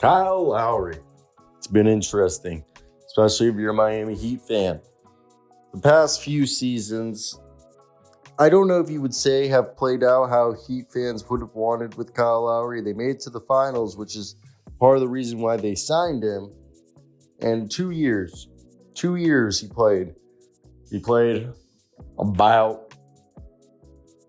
Kyle Lowry. It's been interesting, especially if you're a Miami Heat fan. The past few seasons, I don't know if you would say have played out how Heat fans would have wanted with Kyle Lowry. They made it to the finals, which is part of the reason why they signed him. And 2 years he played. He played about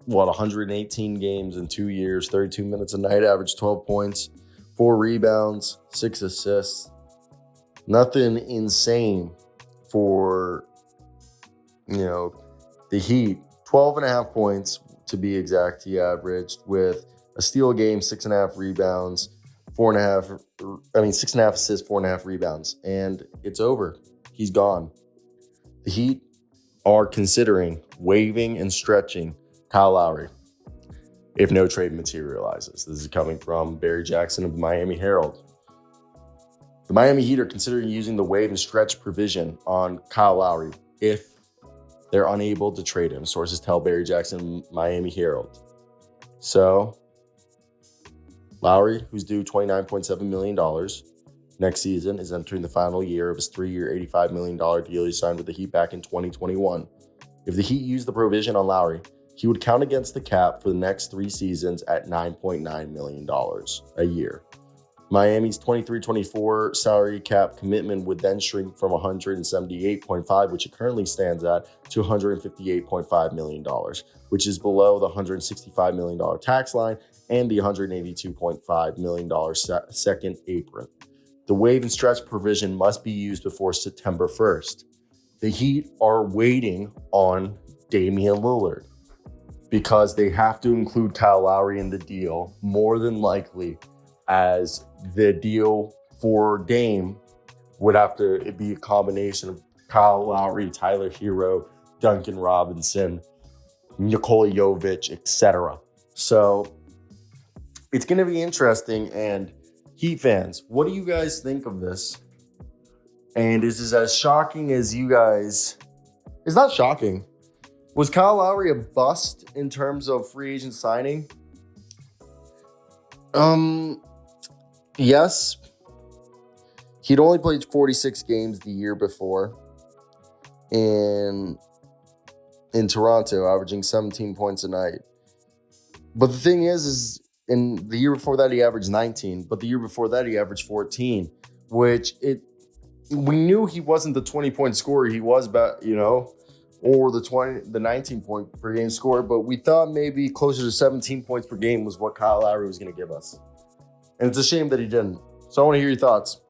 118 games in 2 years, 32 minutes a night, averaged 12 points, 4 rebounds, 6 assists. Nothing insane for, the Heat. 12.5 points to be exact, he averaged, with a steal a game, 6.5 rebounds, 6.5 assists, 4.5 rebounds. And it's over. He's gone. The Heat are considering waiving and stretching Kyle Lowry if no trade materializes. This is coming from Barry Jackson of the Miami Herald. The Miami Heat are considering using the waive and stretch provision on Kyle Lowry if they're unable to trade him. Sources tell Barry Jackson, Miami Herald. So, Lowry, who's due $29.7 million next season, is entering the final year of his 3-year, $85 million deal he signed with the Heat back in 2021. If the Heat used the provision on Lowry, he would count against the cap for the next 3 seasons at $9.9 million a year. Miami's 23-24 salary cap commitment would then shrink from $178.5, which it currently stands at, to $158.5 million, which is below the $165 million tax line and the $182.5 million second apron. The waive and stretch provision must be used before September 1st. The Heat are waiting on Damian Lillard because they have to include Kyle Lowry in the deal, more than likely, as the deal for Dame would have to be a combination of Kyle Lowry, Tyler Hero, Duncan Robinson, Nikola Jovic, etc. So it's going to be interesting. And Heat fans, what do you guys think of this? And is this as shocking as you guys? It's not shocking. Was Kyle Lowry a bust in terms of free agent signing? Yes. He'd only played 46 games the year before in Toronto, averaging 17 points a night. But the thing is in the year before that, he averaged 19. But the year before that, he averaged 14, we knew he wasn't the 20-point scorer he was, or the 19-point per game scorer. But we thought maybe closer to 17 points per game was what Kyle Lowry was going to give us. And it's a shame that he didn't. So I want to hear your thoughts.